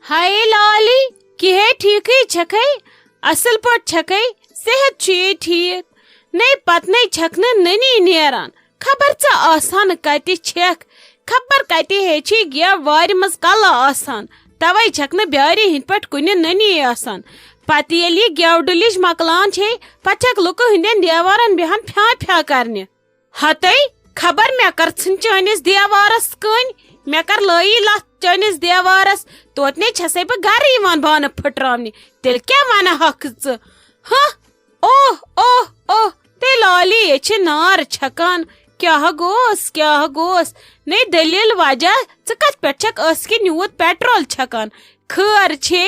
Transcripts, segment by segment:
ہائے lolly کہے ٹھیک چھکے اصل پٹ چھکے صحت چھ ٹھیک نہیں پت نہیں چھکنے ننی نیران خبر ژٕ آسان کتہِ چھکھ خبر کتہِ ہیچھی گیا وارِ مز کل آسان توے چھکنے بیاری ہند پٹ کُنہِ ننی آسان پتہ ییٚلہِ یہ گیو ڈلِج مکلان چھے پتہٕ چھکھ لُکہٕ ہندین دیوارن بیہان پھیا پھیا کرنہِ ہتے خبر مےٚ کر ژھٕن چٲنِس دیوارس کٔنۍ مےٚ کر لٲیی لتھ چٲنِس دیوارس توتنے چھسے بہٕ گرٕ یِوان بانہٕ پھٕٹراونہِ تیٚلہِ کیٛاہ ونہاکھ ژٕ ہاں اوہ اوہ اوہ تے لالی یہ چھ نار چھکان کیا گوس نئی دلیل وجہ ژٕ کتھ پٮ۪ٹھ چھکھ ٲسکہِ یوٗت پیٹرول چھکان خٲر چھے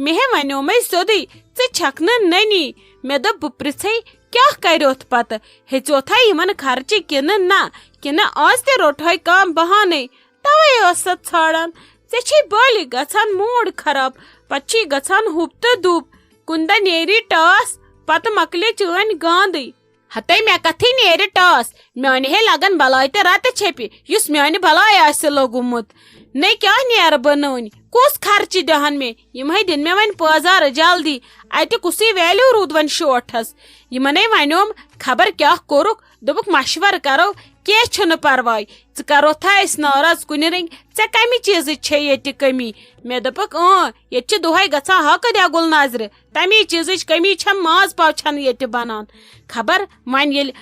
مےٚ ونیومے سیودُے ژٕ چھکھ نہٕ ننی مےٚ دوٚپ بہٕ پرژھے کیٛاہ کریوتھ پتہٕ ہیژیوتھا یِمن خرچہِ کِنہٕ نہ کِنہٕ آز تہِ روٹہے کانٛہہ بہانے توے ٲس سۄ ژھانڈان ژےٚ چھے بالہِ گژھان موٗڈ خراب پتہٕ چھی گژھان ہُپ تہٕ دُپ کُنہِ دۄہ نیری ٹاس پتہٕ مکلہِ چٲنۍ گاندٕے ہتے مےٚ کتھٕے نیرِ ٹاس میانہِ ہے لگن بلاے تہٕ رتہٕ چھپہِ یُس میانہِ بلاے آسہِ لوٚگمُت نے کیٛاہ نیرٕ بہٕ نٔنۍ کُس خرچہِ دِہن مےٚ یِمے دِن مےٚ وۄنۍ پٲزار جلدی اتہِ کُسٕے ویلیوٗ روٗد وۄنۍ شوٹھس یِمنے ونیوم خبر کیٛاہ کوٚرُکھ دوٚپُکھ مشور کرو کینٛہہ چھُنہٕ پرواے ژٕ کروتھا أسۍ ناراض کُنہِ رنگۍ ژےٚ کمہِ چیٖزٕچ چھے ییٚتہِ کٔمی مےٚ دوٚپُکھ ییٚتہِ چھِ دۄہے گژھان حقہٕ دٮ۪گُل نظرِ تمی چیٖزٕچ کٔمی چھم ماز پاو چھنہٕ ییٚتہِ بنان خبر وۄنۍ ییٚلہِ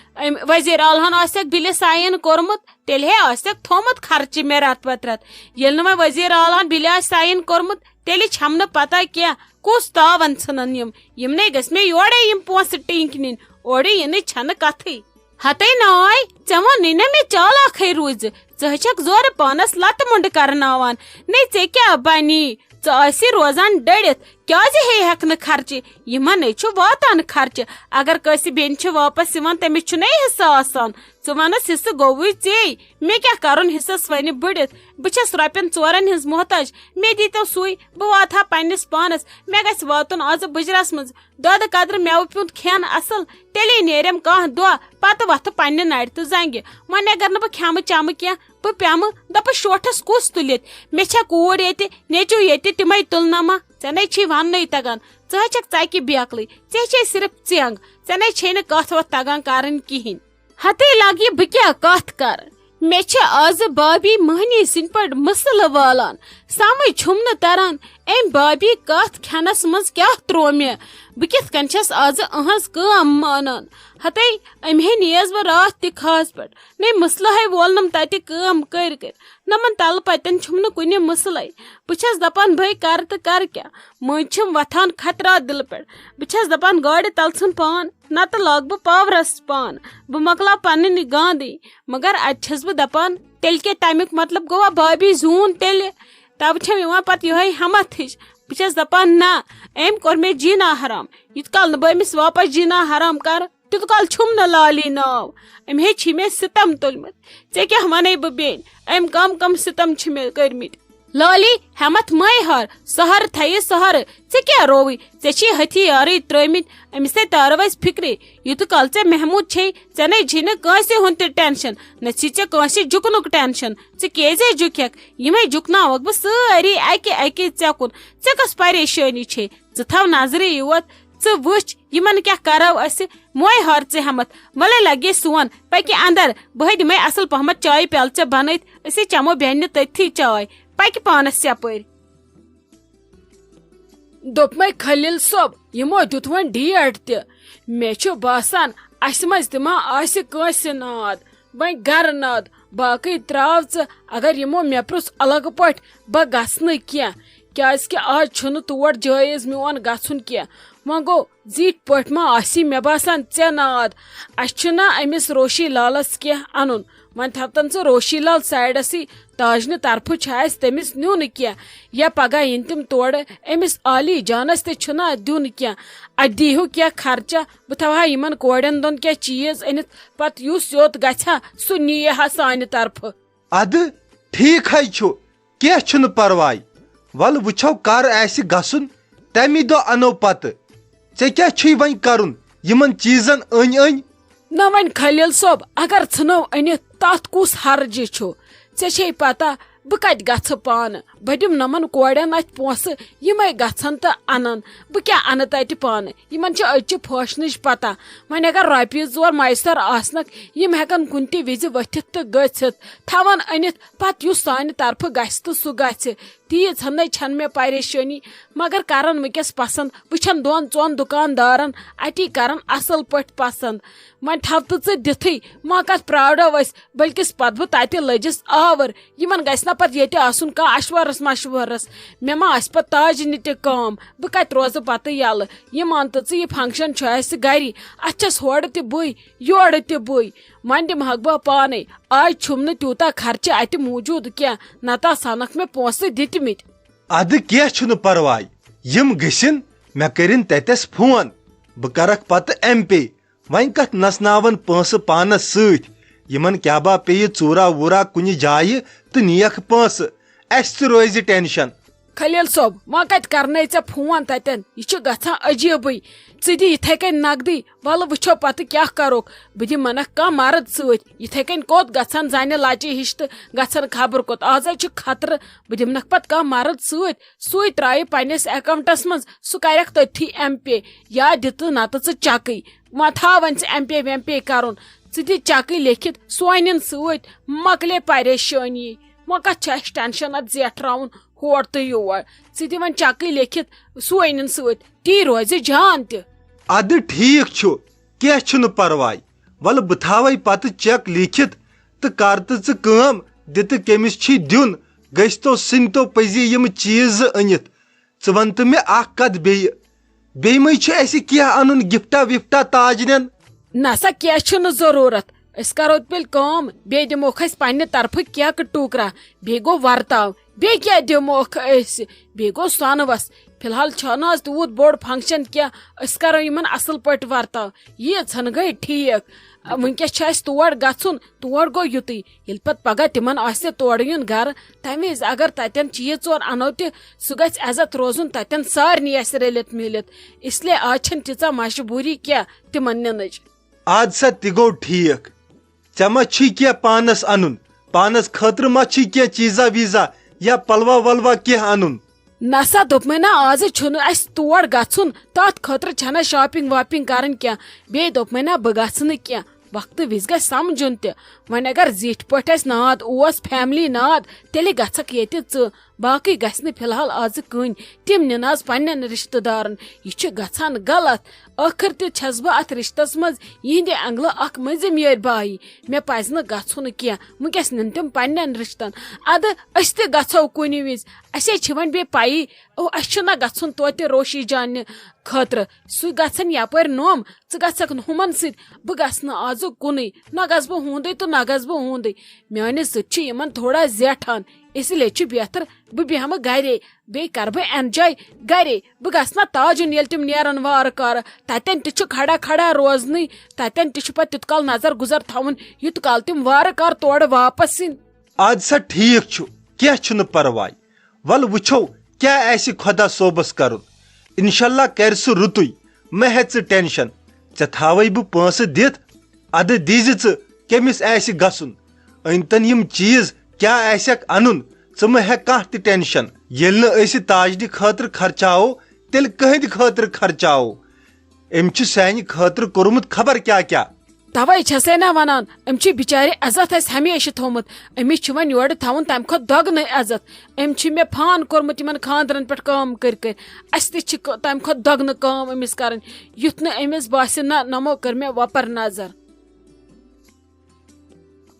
وزیر اعلیٰ ہن آسٮ۪کھ بِلہِ ساین کوٚرمُت تیٚلہِ ہے آسٮ۪کھ تھومُت خرچہِ مےٚ رٮ۪تہٕ پتہٕ رٮ۪تہٕ ییٚلہِ نہٕ وۄنۍ وزیر اعلیٰ ہن بِلہِ آسہِ ساین کوٚرمُت تیٚلہِ چھم نہٕ پتہ کینٛہہ کُس تاون ژھٕنن یِمنے گژھِ مےٚ یورے یِم پونٛسہٕ ٹینٛکۍ نِنۍ اورٕ یِنٕچ چھنہٕ کتھٕے ہتے ناے ژےٚ ووٚنُے نا مےٚ چالاکھٕے روٗزِ ژٕ چھکھ زورٕ پانس لتہٕ مُنڈ کرناوان نے ژےٚ کیٛاہ بنی ژٕ ٲسی روزان ڈٔڑِتھ کیٛازِ ہیٚکھ نہٕ خرچہِ یِمنے چھُ واتان خرچہِ اگر کٲنٛسہِ بیٚنہِ چھِ واپس یِوان تٔمِس چھُنَے حصہٕ آسان ژٕ ونس حصہٕ گوٚوُے ژےٚ مےٚ کیٛاہ کرُن حصس وۄنہِ بٔڑِتھ بہٕ چھس رۄپین ژورن ہٕنٛز محتاج مےٚ دیٖتو سُے بہٕ واتہٕ ہا پننس پانس مےٚ گژھِ واتُن آز بُجرس منٛز دۄدٕ قدرٕ مٮ۪وٕ پیوٗنت کھٮ۪ن اصل تیٚلے نیریم کانٛہہ دۄہ پتہٕ وتھٕ پننہِ نرِ تہٕ زنگہِ وۄنۍ اگر نہٕ بہٕ کھٮ۪مہٕ چمہٕ کینٛہہ بہٕ پیٚمہٕ دپہٕ شوٹھس کُس تُلِتھ مےٚ چھےٚ کوٗر ییٚتہِ نیٚچوٗ ییٚتہِ تِمے تُلنما ژےٚ نے چھی وننُے تگان ژٕ ہے چھکھ ژکہِ بیکلٕے ژےٚ چھے صرف ژینٛگ ژےٚ نے چھے نہٕ کتھ وتھ تگان کرٕنۍ کہیٖنۍ ہتے لگہِ بہٕ کیٛاہ کتھ کرٕ مےٚ چھِ آز بابی مٔہنی سٕنٛدۍ پٲٹھۍ مسلہٕ والان سمجھ چھُم نہٕ تران أمۍ بابی کتھ کھٮ۪نس منٛز کیٛاہ تروو مےٚ بہٕ کِتھ کٔنۍ چھس آز أہنٛز کٲم مانان ہتے أمۍ ہے نیٖز بہٕ راتھ تہِ کھاس پٮ۪ٹھ نے مسلہٕ ہے وولنم تتہِ کٲم کٔرۍ نمن تلہٕ پتٮ۪ن چھُم نہٕ کُنہِ مسلے بہٕ چھس دپان بھاے کر تہٕ کر کیٛاہ مٔنٛزۍ چھِم وتھان خطرات دلہٕ پٮ۪ٹھ بہٕ چھس دپان گاڑِ تل ژھٕن پان نتہٕ لاگہٕ بہٕ پاورس پان بہٕ مۄکلاو پنٕنۍ گاندٕے مگر اتہِ چھس بہٕ دپان تیٚلہِ کیٛاہ تمیُک مطلب گوٚوا بابی زوٗن تیٚلہِ تبہٕ چھم یِوان پتہٕ یِہے ہمت ہِش بہٕ چھس دپان نہ أمۍ کوٚر مےٚ جیٖنا حرام یوٗت کال نہٕ بہٕ أمِس واپس جیٖنا حرام کرٕ تیوٗت کال چھُم نہٕ لالی ناو أمۍ ہے چھی مےٚ ستم تُلمٕتۍ ژےٚ کیٛاہ ونے بہٕ بیٚنہِ أمۍ کم ستم چھِ مےٚ کٔرمٕتۍ لالی ہٮ۪متھ مے ہار سہرٕ تھایہِ سہرٕ ژےٚ کیٛاہ رووٕے ژےٚ چھی ہتھی یارٕے ترٲمٕتۍ أمِس ہے تارو اَسہِ فِکرِ یوٗت کال ژےٚ محموٗد چھے ژےٚ نے چھی نہٕ کٲنٛسہِ ہُنٛد تہِ ٹینشن نہ چھی ژےٚ کٲنٛسہِ جُکنُک ٹینشن ژٕ کیٛازِ جُکھکھ یِمے جُکناوکھ بہٕ سٲری اکہِ اکہِ ژےٚ کُن ژےٚ کۄس پریشٲنی چھے ژٕ تھاو نظرِ یوت ژٕ وٕچھ یِمن کیٛاہ کرو أسۍ موے ہار ژٕ ہٮ۪متھ وَلے لگے سون پٔکہِ اندر بہٕ دِمے اصل پہمتھ چایہِ پیالہٕ ژےٚ بنٲیِتھ أسۍ چمو بیٚنہِ تٔتھی چاے پکہِ پانس یپٲرۍ دوٚپمے خلیل صٲب یِمو دیُت وۄنۍ ڈیٹ تہِ مےٚ چھُ باسان اسہِ منٛز تہِ ما آسہِ کٲنٛسہِ ناد وۄنۍ گرٕ ناد باقٕے تراو ژٕ اگر یِمو مےٚ پرُژھ الگ پٲٹھۍ بہٕ گژھٕ نہٕ کینٛہہ کیازکہِ آز چھُنہٕ تور جٲیز میون گژھُن کینٛہہ وۄنۍ گوٚو زیٖٹھ پٲٹھۍ ما آسی مےٚ باسان ژےٚ ناد اسہِ چھُنہ أمِس روشی لالس کینٛہہ انُن وۄنۍ تھاوتن ژٕ روشی لال سایڈسٕے تاجنہِ طرفہٕ چھُ اسہِ تٔمِس نیُن کینٛہہ یا پگاہ یِن تِم تورٕ أمِس عالی جانس تہِ چھُنہ دیُن کینٛہہ اتہِ دیٖہو کینٛہہ خرچہ بہٕ تھاوہا یِمن کورٮ۪ن دۄن کینٛہہ چیٖز أنِتھ پتہٕ یُس یوت گژھِ ہا سُہ نِیہِ ہا سانہِ طرفہٕ ادٕ ٹھیٖک ہے چھُ کینٛہہ چھُنہٕ پرواے ول وٕچھو کر آسہِ گژھُن تمی دۄہ انو پتہٕ ژےٚ کیٛاہ چھُے وۄنۍ کرُن یِمن چیٖزن أنۍ أنۍ نہ وۄنۍ خلیل صٲب اگر ژھٕنو أنِتھ تتھ کُس حرجہِ چھُ ژےٚ چھے پتہ بہٕ کتہِ گژھٕ پانہٕ بہٕ دِمہٕ نۄمن کورٮ۪ن اتھِ پونٛسہٕ یِمے گژھن تہٕ انن بہٕ کیٛاہ انہٕ تتہِ پانہٕ یِمن چھِ أزچہِ فٲشنٕچ پتہ وۄنۍ اگر رۄپیہِ 2 میسر آسنکھ یِم ہٮ۪کن کُنہِ تہِ وِزِ ؤتھِتھ تہٕ گٔژھِتھ تھاون أنِتھ پتہٕ یُس سانہِ طرفہٕ گژھِ تہٕ سُہ گژھِ تیٖژ ہنٕے چھنہٕ مےٚ پریشٲنی مگر کرن وٕنکٮ۪س پسنٛد وٕچھن 2-4 دُکاندارن اتی کرن اصل پٲٹھۍ پسنٛد وۄنۍ تھوتہٕ ژٕ دِتھٕے ما کتھ پرٛاڑو أسۍ بٔلکِس پتہٕ بہٕ تتہِ لٔجِس آوٕر یِمن گژھِ نا پتہٕ ییٚتہِ آسُن کانٛہہ اشورس مشورس مےٚ ما آسہِ پتہٕ تاجنہِ تہِ کٲم بہٕ کتہِ روزٕ پتہٕ یلہٕ یہِ مانتہٕ ژٕ یہِ فنکشن چھُ اسہِ گری اتھ چھس ہورٕ تہِ بٕے یورٕ تہِ بٕے وۄنۍ دِمہٕ بہٕ پانے آز چھُم نہٕ تیوٗتاہ خرچہٕ اتہِ موٗجوٗد کینٛہہ نتہٕ آسہنکھ مےٚ پونٛسہٕ دِتمٕتۍ ادٕ کینٛہہ چھُنہٕ پرواے یِم گٔژھِنۍ مےٚ کٔرِنۍ تتٮ۪س فون بہٕ کرکھ پتہٕ ایم پے وۄنۍ کتھ نژناون پونٛسہٕ پانس سۭتۍ یِمن کیٛاہ با پیٚیہِ ژوٗرا ووٗرا کُنہِ جایہِ تہٕ نِیکھ پونٛسہٕ اسہِ تہِ روزِ ٹینشن خلیل صٲب وۄنۍ کتہِ کرنے ژےٚ فون تتٮ۪ن یہِ چھُ گژھان عجیٖبٕے ژٕ دِ یِتھے کٔنۍ نقدٕے ولہٕ وٕچھو پتہٕ کیٛاہ کروکھ بہٕ دِمنکھ کانٛہہ مرد سۭتۍ یِتھے کٔنۍ کوٚت گژھن زنہِ لچہِ ہِش تہٕ گژھن خبر کوٚت آزے چھُ خطرٕ بہٕ دِمنکھ پتہٕ کانٛہہ مرد سۭتۍ سُے ترٛایہِ پننِس اکاونٹس منٛز سُہ کرکھ تٔتھی ایم پے یا دِتہٕ نتہٕ ژٕ چکٕے وۄنۍ تھاو وۄنۍ ژٕ ایم پے ویم پے کرُن ژٕ دِ چکٕے لیکھِتھ سُہ أنِن سۭتۍ مۄکلے پریشٲنی وۄنۍ کتھ چھُ اسہِ ٹینشن اتھ زیٹھراوُن ہور تہٕ یور ژٕ دِ وۄنۍ چکٕے لیکھِتھ سُہ أنِن سۭتۍ تی روزِ جان تہِ ادٕ ٹھیٖک چھُ کینٛہہ چھُنہٕ پرواے ولہٕ بہٕ تھاوے پتہٕ چیک لیٖکھِتھ تہٕ کر تہٕ ژٕ کٲم دِتہٕ کٔمِس چھُے دیُن گٔژھۍتو سٕنۍتو پٔزی یِم چیٖز زٕ أنِتھ ژٕ ون تہٕ مےٚ اکھ کتھ بیٚیہِ مے چھُ اسہِ کینٛہہ انُن گفٹا وفٹا تاجنٮ۪ن نسا کینٛہہ چھُنہٕ ضروٗرت أسۍ کرو تیٚلہِ کٲم بیٚیہِ دِموکھ أسۍ پننہِ طرفہٕ کیکہٕ ٹُکرا بیٚیہِ گوٚو ورتاو بیٚیہِ کیٛاہ دِموکھ أسۍ بیٚیہِ گوٚو سۄنہٕ فی الحال چھنہٕ آز تیوٗت بوٚڑ فنکشن کینٛہہ أسۍ کرو یِمن اصل پٲٹھۍ ورتاو ییٖژہن گٔے ٹھیٖک وٕنکٮ۪س چھُ اسہِ تور گژھُن تور گوٚو یُتُے ییٚلہِ پتہٕ پگاہ تِمن آسہِ تورٕ یُن گرٕ تمہِ وِزِ اگر تتٮ۪ن چیٖز 4 انو تہِ سُہ گژھِ عزت روزُن تتٮ۪ن سارنٕے اسہِ رٔلِتھ میٖلِتھ اسلیے آز چھنہٕ تیٖژاہ مجبوٗری کینٛہہ تِمن نِنٕچ اد سا تہِ گوٚو ٹھیٖک ژےٚ ما چھُے کینٛہہ پانس انُن پانس خٲطرٕ ما چھُے کینٛہہ چیٖزا ویٖزا یا پلوا ولوا کینٛہہ انُن نسا دوٚپمے نا آز چھُنہٕ اسہِ تور گژھُن تتھ خٲطرٕ چھنہٕ شاپنگ واپنگ کرٕنۍ کینٛہہ بیٚیہِ دوٚپمے نا بہٕ گژھٕ نہٕ کینٛہہ وقتہٕ وِزِ گژھِ سمجُن تہِ وۄنۍ اگر زِٹھۍ پٲٹھۍ اسہِ ناد اوس فیملی ناد تیٚلہِ گژھکھ ییٚتہِ ژٕ باقٕے گژھِ نہٕ فی الحال آز کٕہٕنۍ تِم نِن آز پننٮ۪ن رشتہٕ دارن یہِ چھُ گژھان غلط ٲخر تہِ چھس بہٕ اتھ رشتس منٛز یِہنٛدِ انگلہٕ اکھ مٔنٛزِم یٲرۍ بایی مےٚ پزِ نہٕ گژھُن کینٛہہ وٕنکٮ۪س نِن تِم پننٮ۪ن رشتن ادٕ أسۍ تہِ گژھو کُنہِ وِزِ اسے چھِ وۄنۍ بیٚیہِ پیی اسہِ چھُنہ گژھُن توتہِ روشی جانہِ خٲطرٕ سُہ گژھن یپٲرۍ نوم ژٕ گژھکھ نہٕ ہُمن سۭتۍ بہٕ گژھٕ نہٕ آزٕ کُنُے نہ گژھٕ بہٕ ہُنٛدُے تہٕ نہ گژھٕ بہٕ ہُنٛدُے میٲنِس سۭتۍ چھِ یِمن تھوڑا زیٹھان اس لیے چھُ بہتر بہٕ بیٚہمہٕ گرے بیٚیہِ کرٕ بہٕ اٮ۪نجاے گرے بہٕ گژھٕ نا تاجُن ییٚلہِ تِم نیرن وارٕ کارٕ تتٮ۪ن تہِ چھُ کھڑا کھڑا روزنٕے تتٮ۪ن تہِ چھُ پتہٕ تیُت کال نظر گُزر تھاوُن یُت کال تِم وارٕ کار تورٕ واپس یِن اد سا ٹھیٖک چھُ کینٛہہ چھُنہٕ پرواے ولہٕ وٕچھو کیٛاہ آسہِ خۄدا صوبس کرُن انشاءاللہ کرِ سُہ رُتُے مہ ہےٚ ژٕ ٹینشن ژےٚ تھاوے بہٕ پونٛسہٕ دِتھ ادٕ دیٖزِ ژٕ کٔمِس آسہِ گژھُن أنۍتن یِم چیٖز کیٛاہ آسٮ۪کھ انُن ژٕ مہ ہےٚ کانٛہہ تہِ ٹینشن ییٚلہِ نہٕ أسۍ تاجنہِ خٲطرٕ خرچاوو تیٚلہِ کٕہٕنٛدِ خٲطرٕ خرچاوو أمۍ چھُ سانہِ خٲطرٕ کوٚرمُت خبر کیٛاہ کیٛاہ توے چھسے نا ونان أمۍ چھِ بِچارِ عزت اسہِ ہمیشہٕ تھومُت أمِس چھُ وۄنۍ یورٕ تھاوُن تمہِ کھۄتہٕ دۄگنہٕ عزت أمۍ چھِ مےٚ فان کوٚرمُت یِمن خاندرن پٮ۪ٹھ کٲم کٔرۍ کٔرۍ اسہِ تہِ چھِ تمہِ کھۄتہٕ دۄگنہٕ کٲم أمِس کرٕنۍ یُتھ نہٕ أمِس باسہِ نہ نمو کٔر مےٚ وۄپر نظر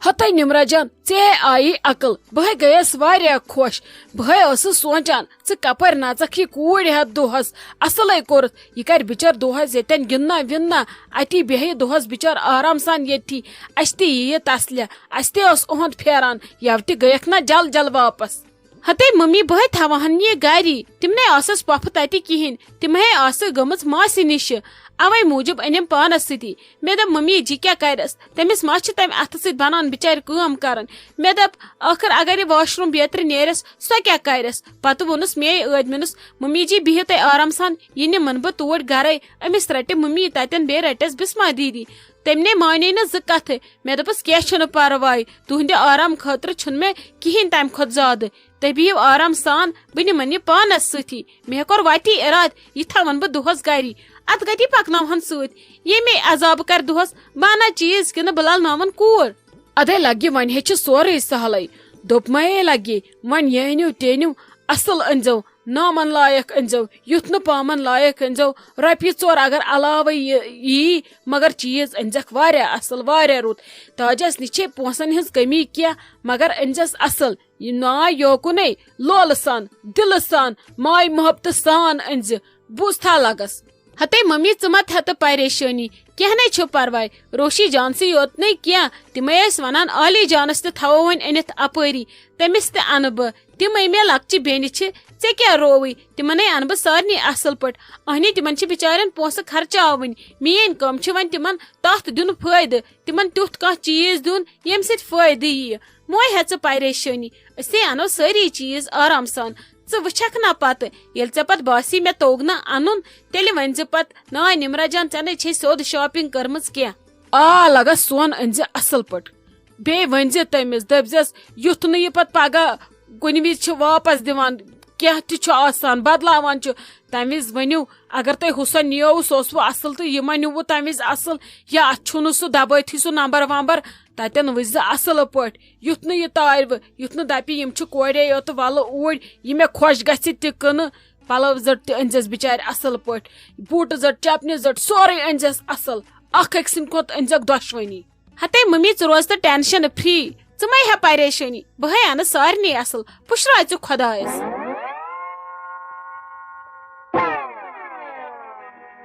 ہتے نمرا جان ژےٚ آیی عقل بہٕ گٔیس واریاہ خۄش بہٕ ٲسٕس سونچان ژٕ کپٲرۍ نژکھ یہِ کوٗر ہٮ۪تھ دۄہس اصلے کوٚرُتھ یہِ کرِ بِچٲر دۄہس ییٚتٮ۪ن گِنٛدنا وِنٛدنا اتی بیٚہہِ دۄہس بِچٲر آرام سان ییٚتھی اسہِ تہِ یِیہِ تسلہِ اسہِ تہِ اوس اُہُنٛد پھیران یوٕ تہِ گٔیکھ نا جل جل واپس ہتے ممی بہٕ تھاوہن یہِ گری تِمنے ٲسٕس پۄپھٕ تتہِ کِہینۍ تِمے آسہٕ گٔمٕژ ماسہِ نِشہِ اوے موٗجوٗب أنِم پانس سۭتی مےٚ دوٚپ ممی جی کیٛاہ کرس تٔمِس ما چھِ تمہِ اتھٕ سۭتۍ بنان بِچارِ کٲم کران مےٚ دوٚپ ٲخر اگر یہِ واش روٗم بیترِ نیرس سۄ کیٛاہ کرس پتہٕ ووٚنُس مے ٲدمِنس ممی جی بِہِو تُہۍ آرام سان یہِ نِمن بہٕ توٗرۍ گرے أمِس رٹہِ ممی تتٮ۪ن بیٚیہِ رٹٮ۪س بسما دیٖدی تمنے مانے نا کت مے دپس کی پرواے تہندِ آرام خاطر چھن مے کہین تمہ کھت زیادہ تُہۍ بِہِو آرام سان بہٕ نِمن یہ پانس سۭتی مے کور وتی اراد یہ تھاون بہٕ دۄہس گری ات کتی پکناوہن سۭتۍ یہ مے عذاب کر دۄہس بہٕ انا چیز کنہ بہٕ لاوناون کوٗر ادے لگہِ وۄنۍ ہیٚچھِ سورُے سہلٕے دوٚپ مے لگہِ وۄنۍ یہ أنِو تے أنِو اصل أنزو نامن لایق أنزو یُتھ نہٕ پامن لایق أنزو رۄپیہِ 4 اگر علاوے یی مگر چیز أنزکھ واریاہ اصل واریاہ رُت تاجس نِچے پونسن ہنز کمی کینٛہہ مگر أنزس اصل یہ ناے یوکُنے لولہٕ سان دلہٕ سان ماے محبتہٕ سان أنزِ بوٗزتھا لگس ہتے ممی ژٕ ما ہتہٕ پریشٲنی کینٛہہ نے چھُ پرواے روشی جانسٕے یوت نے کینٛہہ تِمے ٲسۍ ونان عالی جانس تہِ تھاوو وۄنۍ أنِتھ اپٲری تٔمِس تہِ انہٕ بہٕ تِمے مےٚ لۄکچہِ بیٚنہِ چھِ ژےٚ کیٛاہ رووٕے تِمنے انہٕ بہٕ سارنٕے اصل پٲٹھۍ اہنی تِمن چھِ بِچارٮ۪ن پونسہٕ خرچاوٕنۍ میٲنۍ کٲم چھِ وۄنۍ تِمن تتھ دیُن فٲیدٕ تِمن تیُتھ کانٛہہ چیز دیُن ییٚمہِ سۭتۍ فٲیدٕ ییہِ موے ہیٚژٕ پریشٲنی أسے انو سٲری چیز آرام سان ژٕ وٕچھکھ نا پتہٕ ییٚلہِ ژےٚ پتہٕ باسی مےٚ توٚگ نہٕ انُن تیٚلہِ ؤنزِ پتہٕ ناے نمرا جان ژےٚ نے چھے سیوٚد شاپنگ کٔرمٕژ کینٛہہ لگس سون أنزِ اصل پٲٹھۍ بیٚیہِ ؤنزِ تٔمِس دٔپزٮ۪س یُتھ نہٕ یہِ پتہٕ پگاہ کُنہِ وِزِ چھِ واپس دِوان کینٛہہ تہِ چھُ آسان بدلاوان چھُ تمہِ وِزِ ؤنِو اگر تۄہہِ ہُسا نِیووٕ سُہ اوسوٕ اصل تہٕ یہِ ما نیوٗوٕ تمہِ وِزِ اصل یا اتھ چھُنہٕ سُہ دبٲتھی سُہ نمبر ومبر تتٮ۪ن وٕچھزِ اصل پٲٹھۍ یُتھ نہٕ یہِ تارِوٕ یُتھ نہٕ دپہِ یِم چھِ کورے یوت ولہٕ اوٗرۍ یہِ مےٚ خۄش گژھِ تہِ کٕنہٕ پلو زٹ تہِ أنزٮ۪س بِچارِ اصل پٲٹھۍ بوٗٹہٕ زٹ چپنہِ زٹ سورُے أنزٮ۪س اصل اکھ أکۍ سٕنٛدِ کھۄتہٕ أنزٮ۪کھ دۄشوٕنی ہتے ممی ژٕ روز تہٕ ٹینشن فری ژٕ مے ہے پریشٲنی بہے انہٕ سارنٕے اصل پُشراے ژٕ خۄدایس